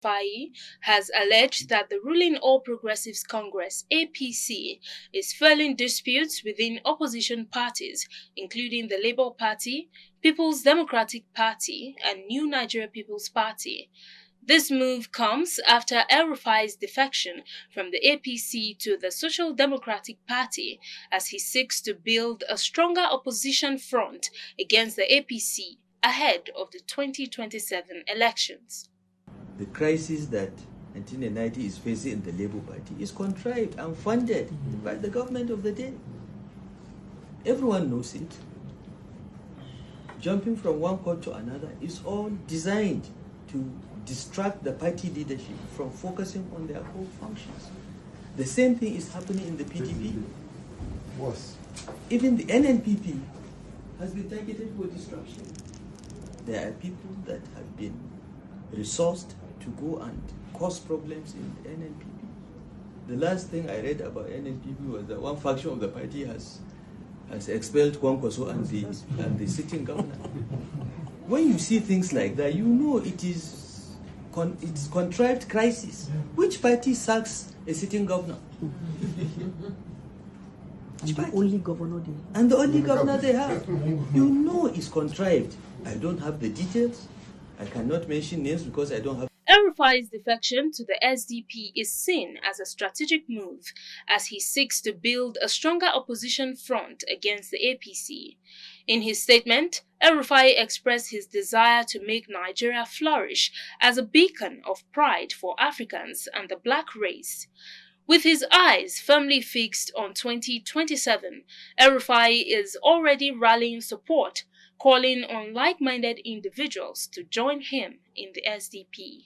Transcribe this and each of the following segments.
Faye has alleged that the ruling All Progressives Congress (APC) is fueling disputes within opposition parties, including the Labour Party, People's Democratic Party, and New Nigeria People's Party. This move comes after El-Rufai's defection from the APC to the Social Democratic Party, as he seeks to build a stronger opposition front against the APC ahead of the 2027 elections. The crisis that 1990 is facing in the Labour Party is contrived and funded by the government of the day. Everyone knows it. Jumping from one court to another is all designed to distract the party leadership from focusing on their core functions. The same thing is happening in the PDP. Worse. Even the NNPP has been targeted for destruction. There are people that have been resourced to go and cause problems in the NNPP. The last thing I read about NNPP was that one faction of the party has expelled Kwankwaso and the sitting governor. When you see things like that, you know it's contrived crisis. Which party sacks a sitting governor? The only governor they have. And the only governor they have. You know it's contrived. I don't have the details. I cannot mention names because I don't have. El-Rufai's defection to the SDP is seen as a strategic move as he seeks to build a stronger opposition front against the APC. In his statement, El-Rufai expressed his desire to make Nigeria flourish as a beacon of pride for Africans and the black race. With his eyes firmly fixed on 2027, El-Rufai is already rallying support, calling on like-minded individuals to join him in the SDP.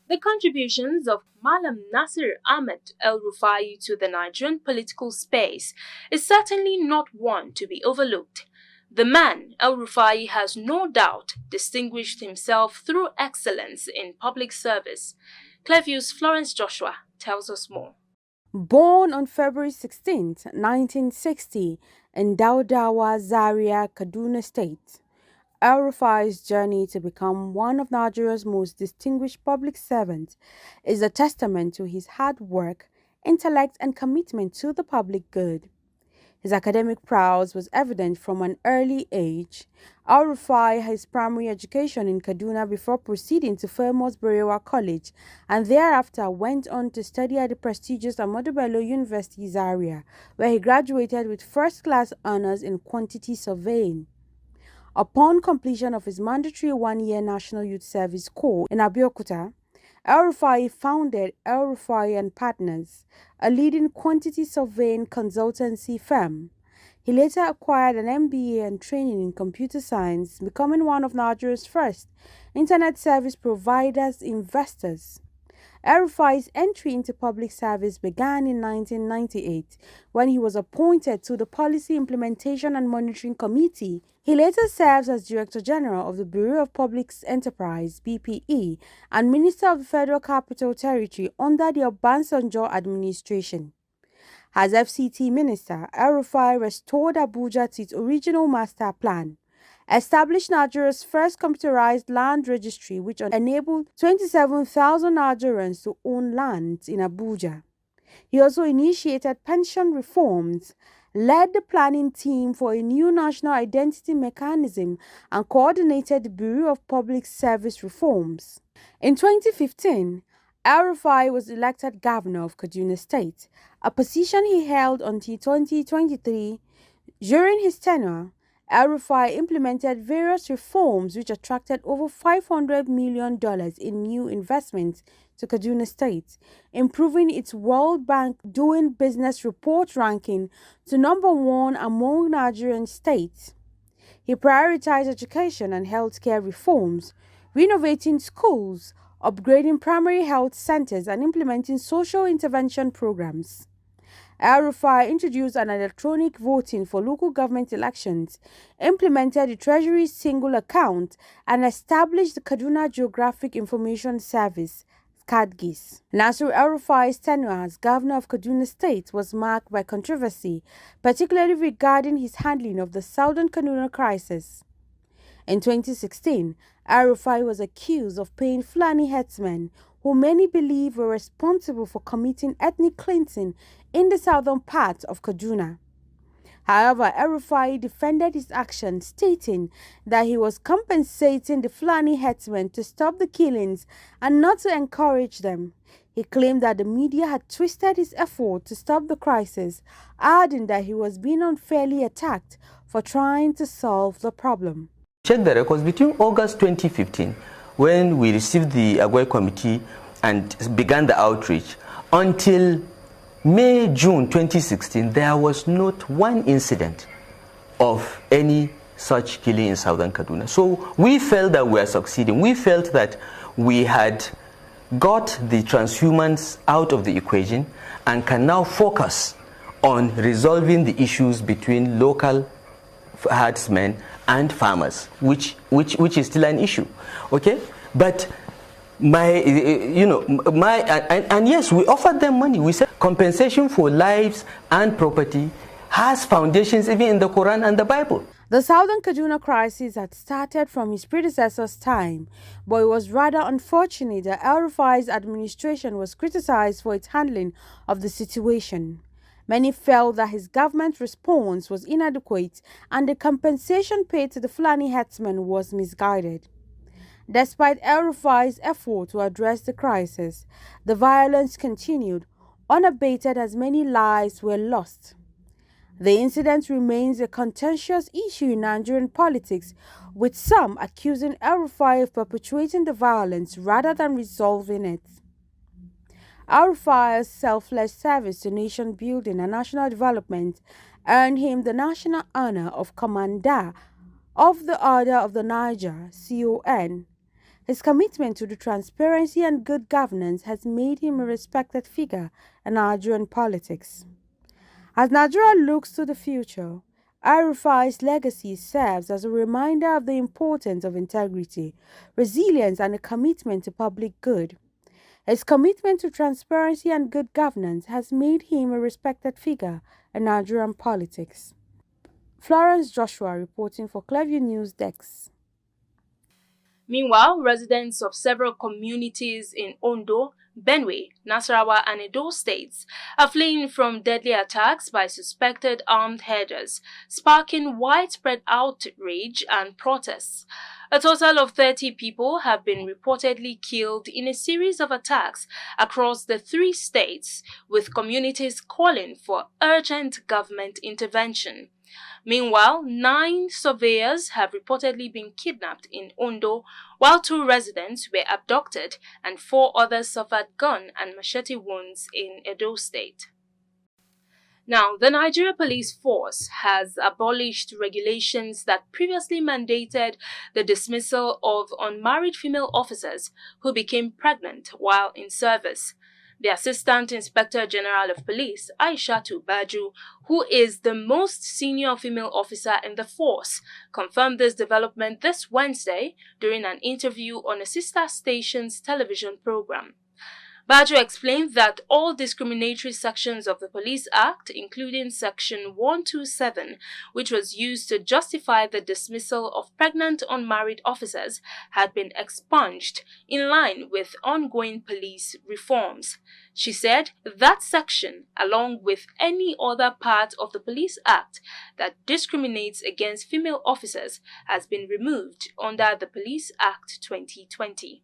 The contributions of Malam Nasir Ahmed El-Rufai to the Nigerian political space is certainly not one to be overlooked. The man, El-Rufai, has no doubt distinguished himself through excellence in public service. Clevius Florence Joshua tells us more. Born on February 16, 1960, in Daudawa, Zaria, Kaduna State, El-Rufai's journey to become one of Nigeria's most distinguished public servants is a testament to his hard work, intellect, and commitment to the public good. His academic prowess was evident from an early age. El-Rufai had his primary education in Kaduna before proceeding to Famous Berewa College, and thereafter went on to study at the prestigious Ahmadu Bello University, Zaria, where he graduated with first-class honors in quantity surveying. Upon completion of his mandatory one-year National Youth Service Corps in Abeokuta, El-Rufai founded El-Rufai and Partners, a leading quantity surveying consultancy firm. He later acquired an MBA and training in computer science, becoming one of Nigeria's first internet service providers investors. El-Rufai's entry into public service began in 1998 when he was appointed to the Policy Implementation and Monitoring Committee. He later serves as Director General of the Bureau of Public Enterprise (BPE) and Minister of the Federal Capital Territory under the Obasanjo administration. As FCT Minister, El-Rufai restored Abuja to its original master plan, established Nigeria's first computerized land registry, which enabled 27,000 Nigerians to own lands in Abuja. He also initiated pension reforms, led the planning team for a new national identity mechanism, and coordinated the Bureau of Public Service reforms. In 2015, El-Rufai was elected governor of Kaduna State, a position he held until 2023. During his tenure, El-Rufai implemented various reforms which attracted over $500 million in new investments to Kaduna State, improving its World Bank Doing Business report ranking to #1 among Nigerian states. He prioritized education and healthcare reforms, renovating schools, upgrading primary health centers, and implementing social intervention programs. El-Rufai introduced an electronic voting for local government elections, implemented the Treasury's single account, and established the Kaduna Geographic Information Service, (KADGIS). Nasir El-Rufai's tenure as governor of Kaduna State was marked by controversy, particularly regarding his handling of the Southern Kaduna crisis. In 2016, El-Rufai was accused of paying Fulani herdsmen, who many believe were responsible for committing ethnic cleansing in the southern part of Kaduna. However, El-Rufai defended his action, stating that he was compensating the Fulani herdsmen to stop the killings and not to encourage them. He claimed that the media had twisted his effort to stop the crisis, adding that he was being unfairly attacked for trying to solve the problem. Check the records between August 2015, when we received the Agwai Committee and began the outreach, until May, June 2016, there was not one incident of any such killing in southern Kaduna. So we felt that we were succeeding. We felt that we had got the transhumans out of the equation and can now focus on resolving the issues between local herdsmen and farmers, which is still an issue. Okay, but yes, we offered them money. We said compensation for lives and property has foundations even in the Quran and the Bible. The Southern Kaduna crisis had started from his predecessor's time, but it was rather unfortunate that El-Rufai's administration was criticized for its handling of the situation. Many felt that his government response was inadequate and the compensation paid to the Fulani herdsmen was misguided. Despite El-Rufai's effort to address the crisis, the violence continued, unabated as many lives were lost. The incident remains a contentious issue in Nigerian politics, with some accusing El-Rufai of perpetuating the violence rather than resolving it. El-Rufai's selfless service to nation building and national development earned him the national honor of Commander of the Order of the Niger, CON. His commitment to the transparency and good governance has made him a respected figure in Nigerian politics. As Nigeria looks to the future, El-Rufai's legacy serves as a reminder of the importance of integrity, resilience, and a commitment to public good. His commitment to transparency and good governance has made him a respected figure in Nigerian politics. Florence Joshua reporting for Clearview News Desk. Meanwhile, residents of several communities in Ondo, Benue, Nasarawa, and Edo states are fleeing from deadly attacks by suspected armed herders, sparking widespread outrage and protests. A total of 30 people have been reportedly killed in a series of attacks across the three states, with communities calling for urgent government intervention. Meanwhile, 9 surveyors have reportedly been kidnapped in Ondo, while 2 residents were abducted and 4 others suffered gun and machete wounds in Edo State. Now, the Nigeria Police Force has abolished regulations that previously mandated the dismissal of unmarried female officers who became pregnant while in service. The Assistant Inspector General of Police, Aishatu Baju, who is the most senior female officer in the force, confirmed this development this Wednesday during an interview on a sister station's television program. Baju explained that all discriminatory sections of the Police Act, including Section 127, which was used to justify the dismissal of pregnant unmarried officers, had been expunged in line with ongoing police reforms. She said that section, along with any other part of the Police Act that discriminates against female officers, has been removed under the Police Act 2020.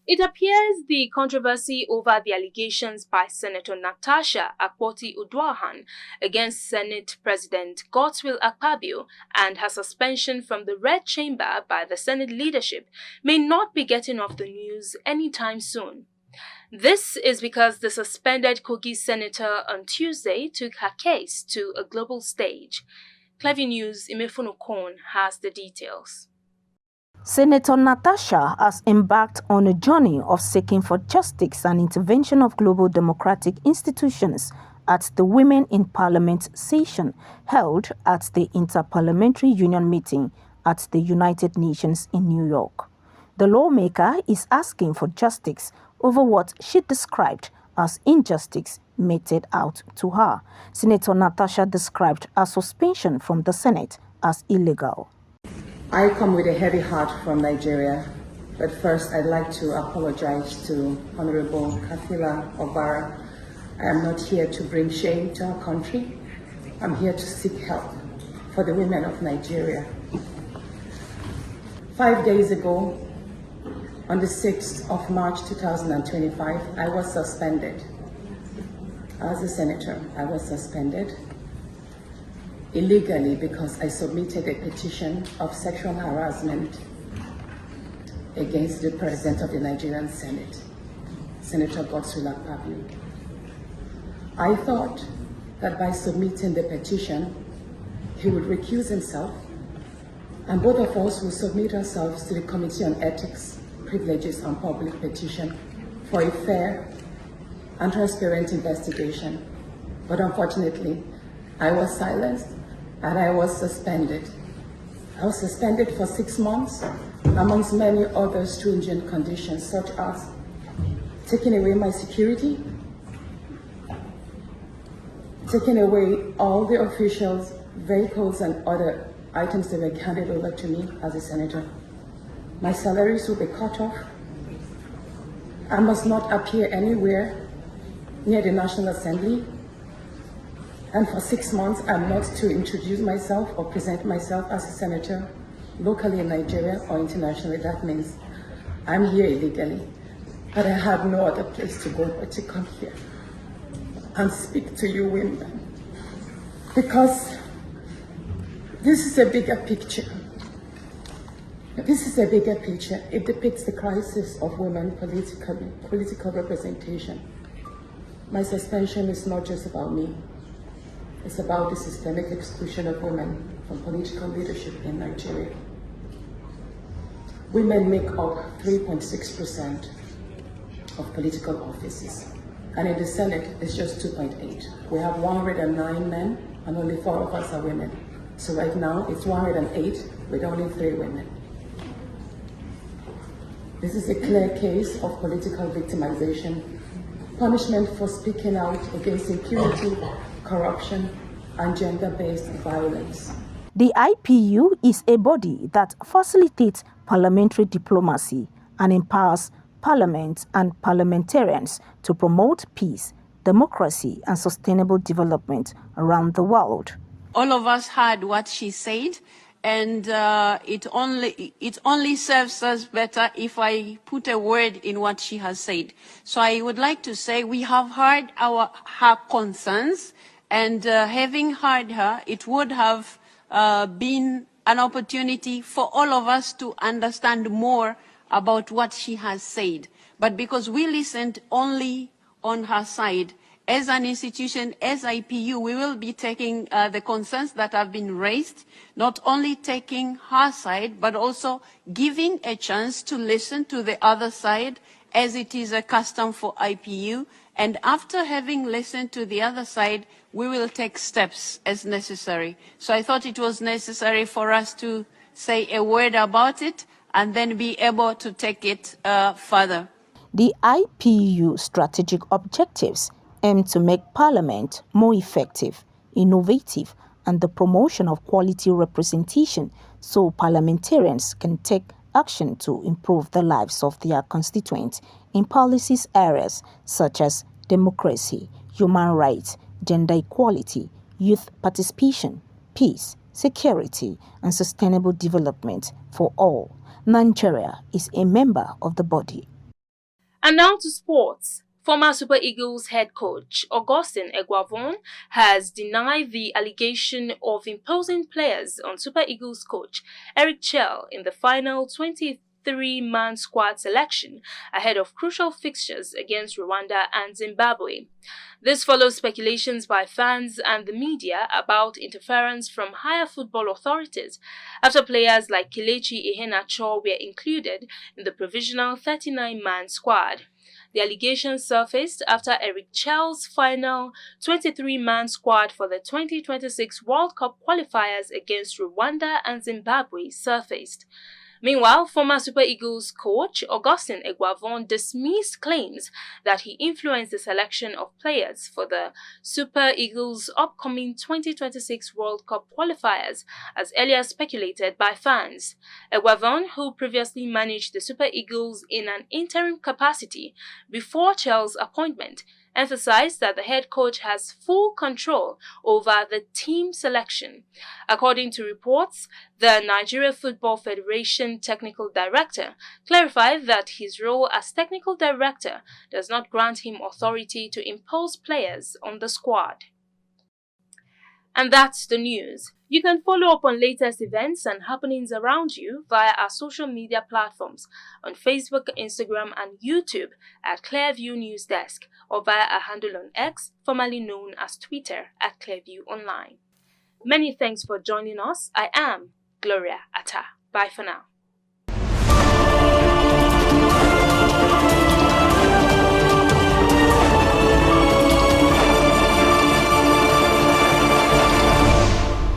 It appears the controversy over the allegations by Senator Natasha Akpoti-Uduaghan against Senate President Godswill Akpabio and her suspension from the Red Chamber by the Senate leadership may not be getting off the news anytime soon. This is because the suspended Kogi senator on Tuesday took her case to a global stage. Clearview News' Imefunu Kon has the details. Senator Natasha has embarked on a journey of seeking for justice and intervention of global democratic institutions at the Women in Parliament session held at the Interparliamentary Union meeting at the United Nations in New York. The lawmaker is asking for justice over what she described as injustice meted out to her. Senator Natasha described her suspension from the Senate as illegal. I come with a heavy heart from Nigeria, but first I'd like to apologize to Honorable Kafila Obara. I am not here to bring shame to our country. I'm here to seek help for the women of Nigeria. 5 days ago, on the 6th of March 2025, I was suspended. As a senator, I was suspended illegally because I submitted a petition of sexual harassment against the President of the Nigerian Senate, Senator Godswill Akpabio. I thought that by submitting the petition, he would recuse himself, and both of us will submit ourselves to the Committee on Ethics, Privileges and Public Petition for a fair and transparent investigation. But unfortunately, I was silenced and I was suspended. I was suspended for 6 months, amongst many other stringent conditions, such as taking away my security, taking away all the officials, vehicles, and other items that were handed over to me as a senator. My salaries will be cut off. I must not appear anywhere near the National Assembly. And for 6 months, I'm not to introduce myself or present myself as a senator locally in Nigeria or internationally. That means I'm here illegally, but I have no other place to go but to come here and speak to you women, because this is a bigger picture. This is a bigger picture. It depicts the crisis of women political representation. My suspension is not just about me. It's about the systemic exclusion of women from political leadership in Nigeria. Women make up 3.6% of political offices, and in the Senate, it's just 2.8. We have 109 men, and only 4 of us are women. So right now, it's 108 with only 3 women. This is a clear case of political victimization, punishment for speaking out against impunity, corruption, and gender-based violence. The IPU is a body that facilitates parliamentary diplomacy and empowers parliaments and parliamentarians to promote peace, democracy, and sustainable development around the world. All of us heard what she said, and it only serves us better if I put a word in what she has said. So I would like to say we have heard her concerns, and having heard her, it would have been an opportunity for all of us to understand more about what she has said. But because we listened only on her side, as an institution, as IPU, we will be taking the concerns that have been raised, not only taking her side, but also giving a chance to listen to the other side, as it is a custom for IPU. And after having listened to the other side, we will take steps as necessary. So I thought it was necessary for us to say a word about it and then be able to take it further. The IPU strategic objectives aim to make Parliament more effective, innovative, and the promotion of quality representation so parliamentarians can take action to improve the lives of their constituents in policies areas such as democracy, human rights, gender equality, youth participation, peace, security, and sustainable development for all. Nigeria is a member of the body. And now to sports. Former Super Eagles head coach Augustine Eguavon has denied the allegation of imposing players on Super Eagles coach Eric Chell in the final 23-man squad selection ahead of crucial fixtures against Rwanda and Zimbabwe. This follows speculations by fans and the media about interference from higher football authorities after players like Kelechi Iheanacho were included in the provisional 39-man squad. The allegations surfaced after Eric Chell's final 23-man squad for the 2026 World Cup qualifiers against Rwanda and Zimbabwe surfaced. Meanwhile, former Super Eagles coach Augustin Eguavon dismissed claims that he influenced the selection of players for the Super Eagles' upcoming 2026 World Cup qualifiers, as earlier speculated by fans. Eguavon, who previously managed the Super Eagles in an interim capacity before Chelsea's appointment, emphasized that the head coach has full control over the team selection. According to reports, the Nigeria Football Federation technical director clarified that his role as technical director does not grant him authority to impose players on the squad. And that's the news. You can follow up on latest events and happenings around you via our social media platforms on Facebook, Instagram, and YouTube at Clearview News Desk, or via our handle on X, formerly known as Twitter, at Clearview Online. Many thanks for joining us. I am Gloria Atta. Bye for now.